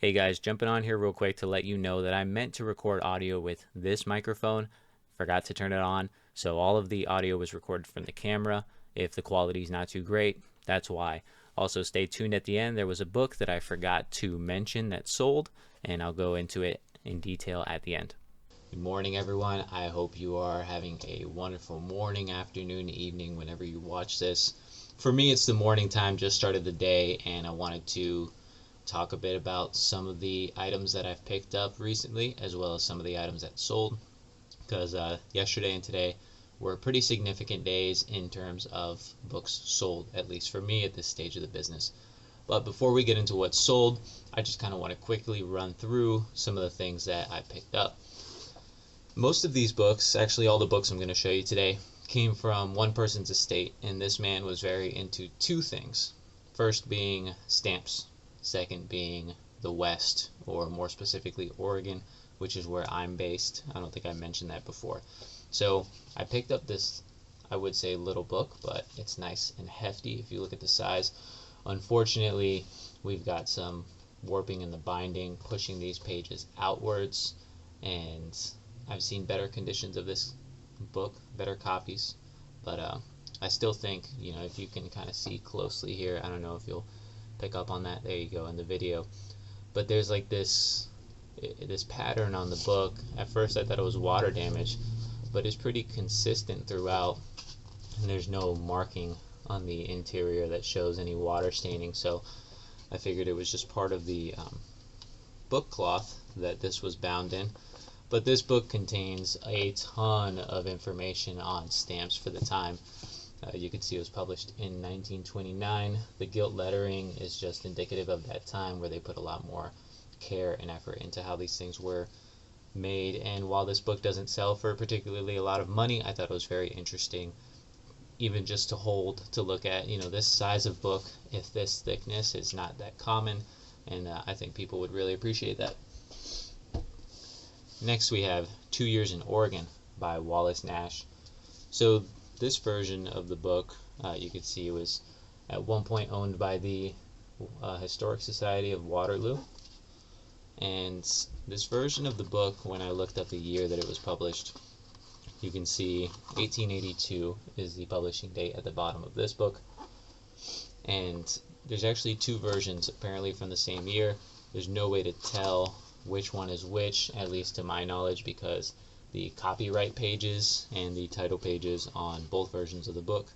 Hey guys, jumping on here real quick to let you know that I meant to record audio with this microphone, forgot to turn it on, so all of the audio was recorded from the camera. If the quality's not too great, that's why. Also, stay tuned at the end. There was a book that I forgot to mention that sold, and I'll go into it in detail at the end. Good morning, everyone. I hope you are having a wonderful morning, afternoon, evening, whenever you watch this. For me, it's the morning time, just started the day, and I wanted to talk a bit about some of the items that I've picked up recently, as well as some of the items that sold, because yesterday and today were pretty significant days in terms of books sold, at least for me at this stage of the business. But before we get into what's sold, I just kind of want to quickly run through some of the things that I picked up. Most of these books, actually all the books I'm going to show you today, came from one person's estate, and this man was very into two things. First being stamps, second being the West, or more specifically Oregon, which is where I'm based. I don't think I mentioned that before. So I picked up this, I would say, little book, but it's nice and hefty if you look at the size. Unfortunately, we've got some warping in the binding, pushing these pages outwards, and I've seen better conditions of this book, better copies, but I still think, if you can kind of see closely here, I don't know if you'll pick up on that. There you go in the video. But there's like this pattern on the book. At first I thought it was water damage, but it's pretty consistent throughout, and there's no marking on the interior that shows any water staining, so I figured it was just part of the book cloth that this was bound in. But this book contains a ton of information on stamps for the time. You can see it was published in 1929. The gilt lettering is just indicative of that time, where they put a lot more care and effort into how these things were made. And while this book doesn't sell for particularly a lot of money, I thought it was very interesting, even just to hold, to look at. This size of book, if this thickness, is not that common, and I think people would really appreciate that. Next we have 2 Years in Oregon by Wallace Nash. So this version of the book, you can see, was at one point owned by the Historic Society of Waterloo. And this version of the book, when I looked up the year that it was published, you can see 1882 is the publishing date at the bottom of this book. And there's actually two versions apparently from the same year. There's no way to tell which one is which, at least to my knowledge, because the copyright pages and the title pages on both versions of the book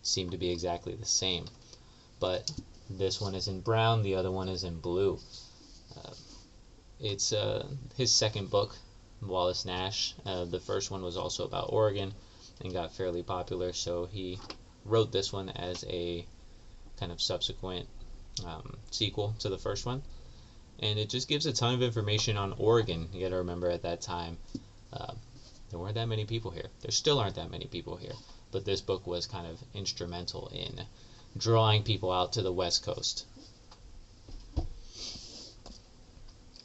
seem to be exactly the same. But this one is in brown, the other one is in blue. It's his second book, Wallace Nash. The first one was also about Oregon and got fairly popular, so he wrote this one as a kind of subsequent sequel to the first one. And it just gives a ton of information on Oregon. You gotta remember, at that time, there weren't that many people here. There still aren't that many people here. But this book was kind of instrumental in drawing people out to the West Coast.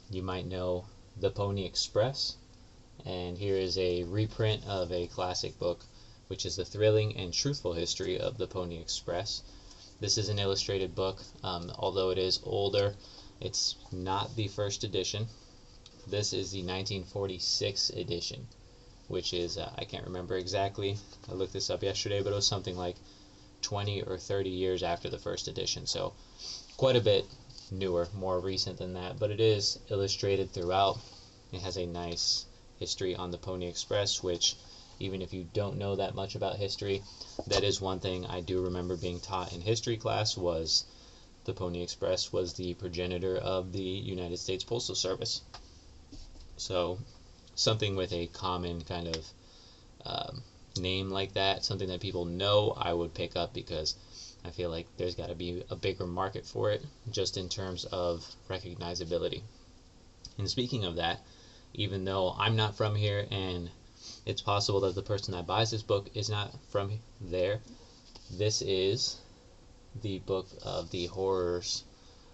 You might know The Pony Express. And here is a reprint of a classic book, which is the thrilling and truthful history of the Pony Express. This is an illustrated book. Although it is older, it's not the first edition. This is the 1946 edition, which is, I can't remember exactly. I looked this up yesterday, but it was something like 20 or 30 years after the first edition. So quite a bit newer, more recent than that, but it is illustrated throughout. It has a nice history on the Pony Express, which, even if you don't know that much about history, that is one thing I do remember being taught in history class, was the Pony Express was the progenitor of the United States Postal Service. So something with a common kind of name like that, something that people know, I would pick up, because I feel like there's got to be a bigger market for it, just in terms of recognizability. And speaking of that, even though I'm not from here, and it's possible that the person that buys this book is not from there, this is the book of the horrors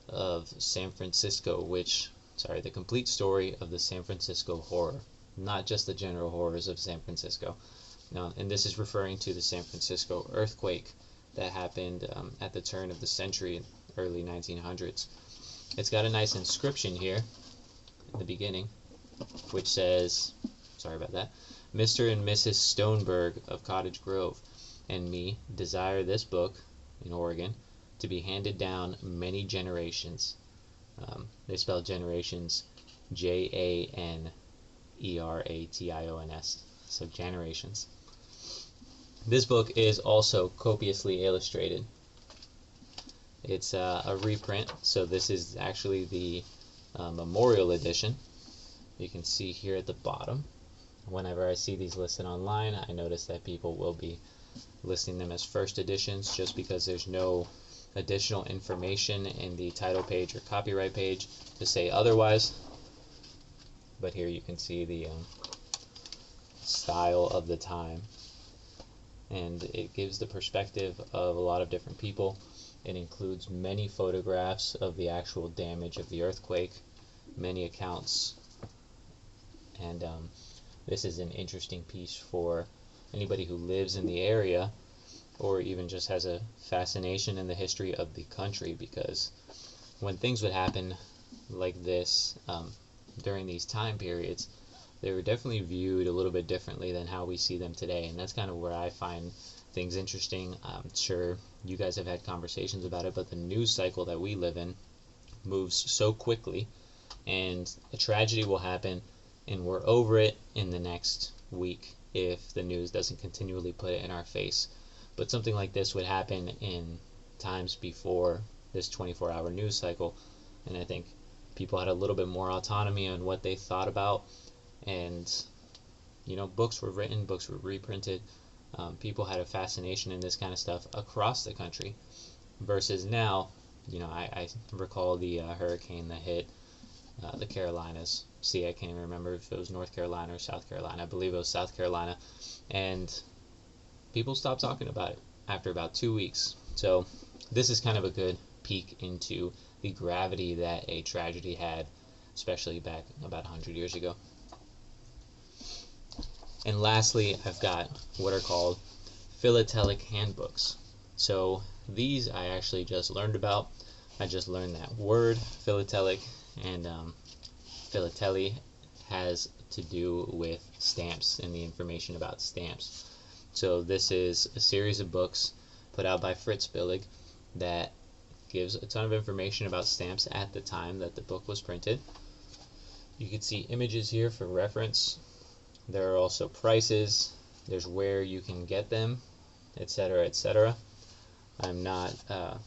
of San Francisco, the complete story of the San Francisco horror, not just the general horrors of San Francisco. Now, and this is referring to the San Francisco earthquake that happened at the turn of the century, early 1900s. It's got a nice inscription here in the beginning, which says, sorry about that, Mr. and Mrs. Stoneberg of Cottage Grove and me desire this book in Oregon to be handed down many generations. They spell generations Janeration, so generations. This book is also copiously illustrated. It's a reprint, so this is actually the memorial edition. You can see here at the bottom. Whenever I see these listed online, I notice that people will be listing them as first editions just because there's no additional information in the title page or copyright page to say otherwise. But here you can see the style of the time, and it gives the perspective of a lot of different people. It includes many photographs of the actual damage of the earthquake, many accounts, and this is an interesting piece for anybody who lives in the area or even just has a fascination in the history of the country, because when things would happen like this during these time periods, they were definitely viewed a little bit differently than how we see them today, and that's kind of where I find things interesting. I'm sure you guys have had conversations about it, but the news cycle that we live in moves so quickly, and a tragedy will happen and we're over it in the next week if the news doesn't continually put it in our face. But something like this would happen in times before this 24-hour news cycle, and I think people had a little bit more autonomy on what they thought about, and books were written, books were reprinted. People had a fascination in this kind of stuff across the country, versus now, I recall the hurricane that hit the Carolinas. See, I can't even remember if it was North Carolina or South Carolina. I believe it was South Carolina, and people stopped talking about it after about 2 weeks. So this is kind of a good peek into the gravity that a tragedy had, especially back about 100 years ago. And lastly, I've got what are called philatelic handbooks. So these I actually just learned about. I just learned that word, philatelic, and philately has to do with stamps and the information about stamps. So this is a series of books put out by Fritz Billig that gives a ton of information about stamps at the time that the book was printed. You can see images here for reference. There are also prices. There's where you can get them, etc., etc. I'm not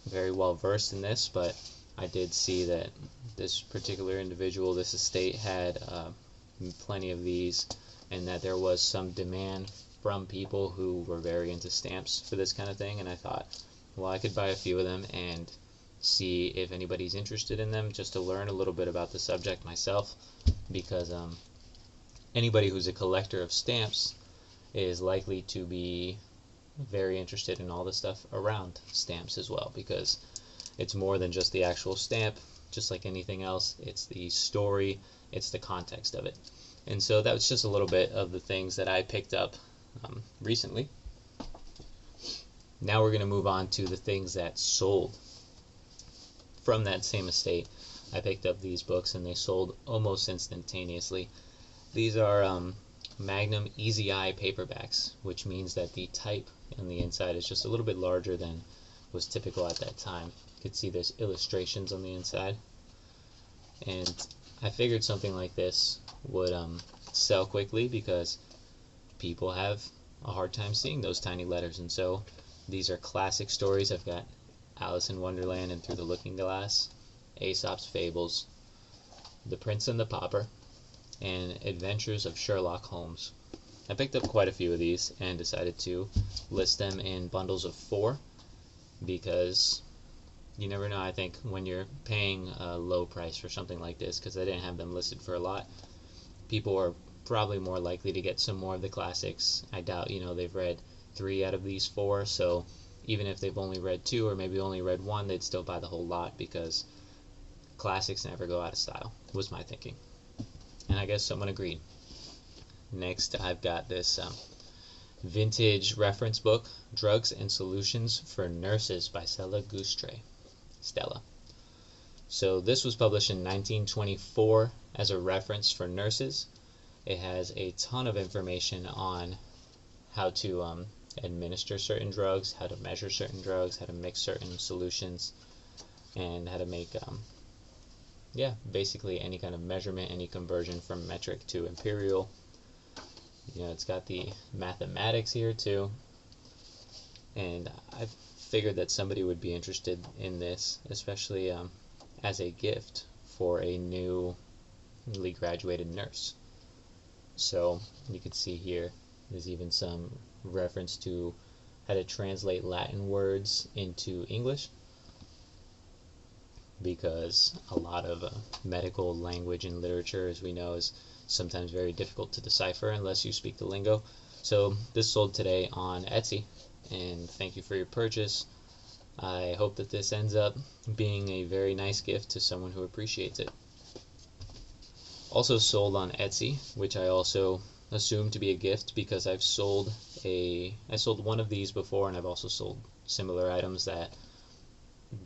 very well versed in this, but I did see that this particular individual, this estate, had plenty of these, and that there was some demand from people who were very into stamps for this kind of thing, and I thought, well, I could buy a few of them and see if anybody's interested in them, just to learn a little bit about the subject myself, because anybody who's a collector of stamps is likely to be very interested in all the stuff around stamps as well, because it's more than just the actual stamp. Just like anything else, it's the story, it's the context of it. And so that was just a little bit of the things that I picked up recently. Now we're going to move on to the things that sold. From that same estate, I picked up these books, and they sold almost instantaneously. These are Magnum Easy Eye paperbacks, which means that the type on the inside is just a little bit larger than was typical at that time. You can see there's illustrations on the inside, and I figured something like this would sell quickly because people have a hard time seeing those tiny letters. And so these are classic stories. I've got Alice in Wonderland and Through the Looking Glass, Aesop's Fables, The Prince and the Pauper, and Adventures of Sherlock Holmes. I picked up quite a few of these and decided to list them in bundles of 4, because you never know. I think when you're paying a low price for something like this, because I didn't have them listed for a lot, people are probably more likely to get some more of the classics. I doubt they've read 3 out of these 4, so even if they've only read 2 or maybe only read 1, they'd still buy the whole lot, because classics never go out of style, was my thinking. And I guess someone agreed. Next, I've got this vintage reference book, Drugs and Solutions for Nurses by Stella Gustre. So this was published in 1924 as a reference for nurses. It has a ton of information on how to administer certain drugs, how to measure certain drugs, how to mix certain solutions, and how to make basically any kind of measurement, any conversion from metric to imperial. It's got the mathematics here too, and I figured that somebody would be interested in this, especially as a gift for a newly graduated nurse. So you can see here there's even some reference to how to translate Latin words into English, because a lot of medical language and literature, as we know, is sometimes very difficult to decipher unless you speak the lingo. So this sold today on Etsy, and thank you for your purchase. I hope that this ends up being a very nice gift to someone who appreciates it. Also sold on Etsy, which I also assume to be a gift because I sold one of these before, and I've also sold similar items that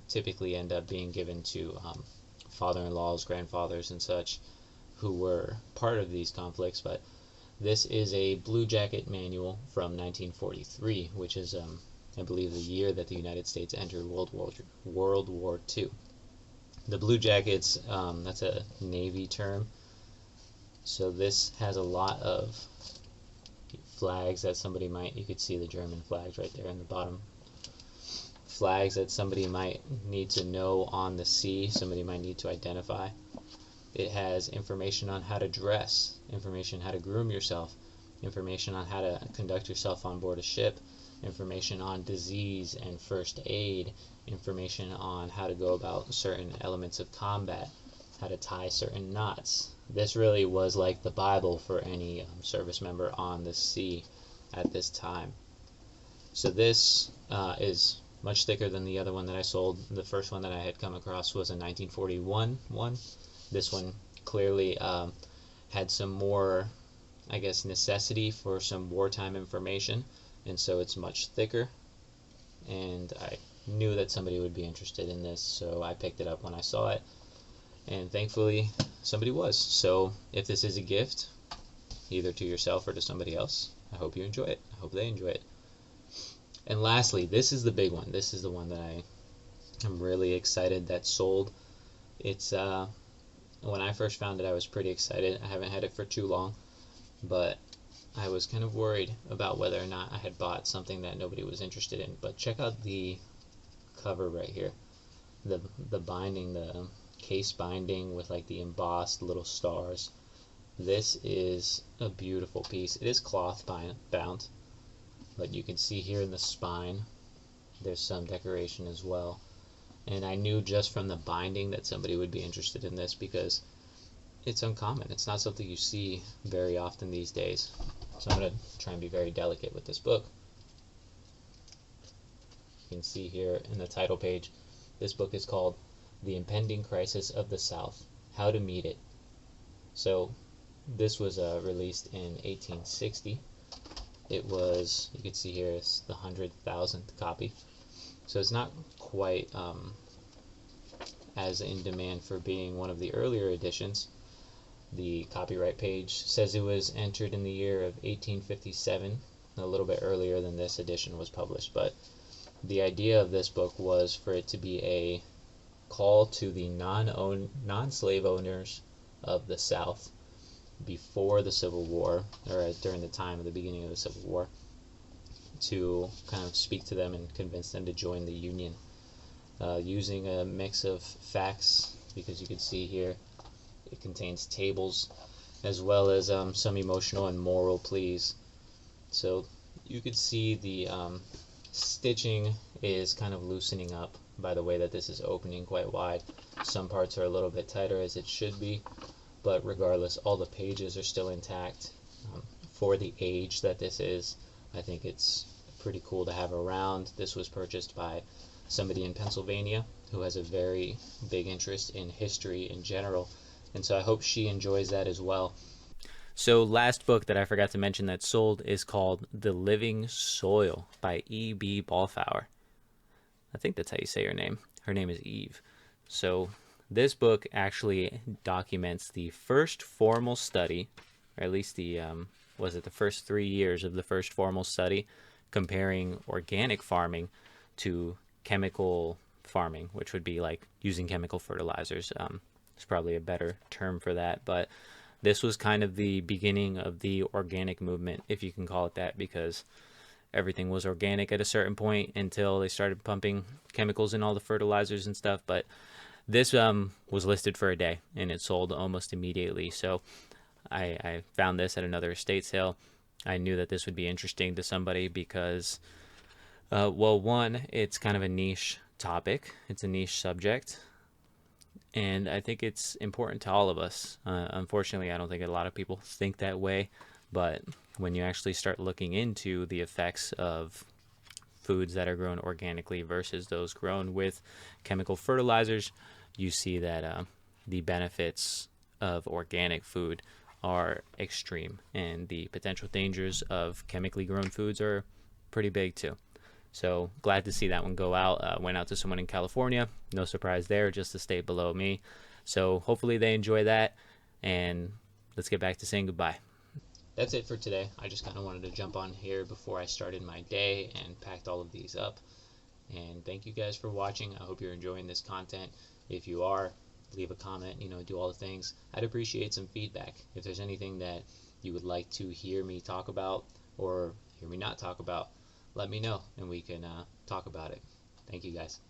typically end up being given to father-in-laws, grandfathers, and such who were part of these conflicts. But this is a Blue Jacket manual from 1943, which is, I believe, the year that the United States entered World War II. The Blue Jackets, that's a Navy term. So this has a lot of flags that somebody might, you could see the German flags right there in the bottom. Flags that somebody might need to know on the sea, somebody might need to identify. It has information on how to dress, information how to groom yourself, information on how to conduct yourself on board a ship, information on disease and first aid, information on how to go about certain elements of combat, how to tie certain knots. This really was like the Bible for any service member on the sea at this time. So this is much thicker than the other one that I sold. The first one that I had come across was a 1941 one. This one clearly had some more, I guess, necessity for some wartime information, and so it's much thicker. And I knew that somebody would be interested in this, so I picked it up when I saw it. And thankfully, somebody was. So if this is a gift, either to yourself or to somebody else, I hope you enjoy it. I hope they enjoy it. And lastly, this is the big one. This is the one that I am really excited that sold. It's when I first found it, I was pretty excited. I haven't had it for too long, but I was kind of worried about whether or not I had bought something that nobody was interested in. But check out the cover right here. The binding, the case binding with like the embossed little stars. This is a beautiful piece. It is cloth bound, but you can see here in the spine there's some decoration as well. And I knew just from the binding that somebody would be interested in this because it's uncommon. It's not something you see very often these days. So I'm going to try and be very delicate with this book. You can see here in the title page, this book is called The Impending Crisis of the South, How to Meet It. So this was released in 1860. It was, you can see here, it's the 100,000th copy. So it's not quite as in demand for being one of the earlier editions. The copyright page says it was entered in the year of 1857, a little bit earlier than this edition was published. But the idea of this book was for it to be a call to the non-slave owners of the South before the Civil War, or during the time of the beginning of the Civil War, to kind of speak to them and convince them to join the Union, using a mix of facts, because you can see here it contains tables as well as some emotional and moral pleas. So you could see the stitching is kind of loosening up by the way that this is opening quite wide. Some parts are a little bit tighter, as it should be, but regardless, all the pages are still intact. For the age that this is, I think it's pretty cool to have around. This was purchased by somebody in Pennsylvania who has a very big interest in history in general, and so I hope she enjoys that as well. So last book that I forgot to mention that sold is called The Living Soil by E.B. Balfour. I think that's how you say her name. Her name is Eve. So This book actually documents the first formal study, or at least the first 3 years of the first formal study comparing organic farming to chemical farming, which would be like using chemical fertilizers. There's probably a better term for that, but this was kind of the beginning of the organic movement, if you can call it that, because everything was organic at a certain point until they started pumping chemicals in all the fertilizers and stuff. But this was listed for a day and it sold almost immediately. So I found this at another estate sale. I knew that this would be interesting to somebody because, well, one, it's kind of a niche topic, it's a niche subject, and I think it's important to all of us. Unfortunately, I don't think a lot of people think that way, but when you actually start looking into the effects of foods that are grown organically versus those grown with chemical fertilizers, you see that the benefits of organic food are extreme, and the potential dangers of chemically grown foods are pretty big too. So glad to see that one go out. Went out to someone in California. No surprise there, just a state below me. So hopefully they enjoy that. And let's get back to saying goodbye. That's it for today. I just kind of wanted to jump on here before I started my day and packed all of these up. And thank you guys for watching. I hope you're enjoying this content. If you are, leave a comment, do all the things. I'd appreciate some feedback. If there's anything that you would like to hear me talk about or hear me not talk about, let me know and we can talk about it. Thank you guys.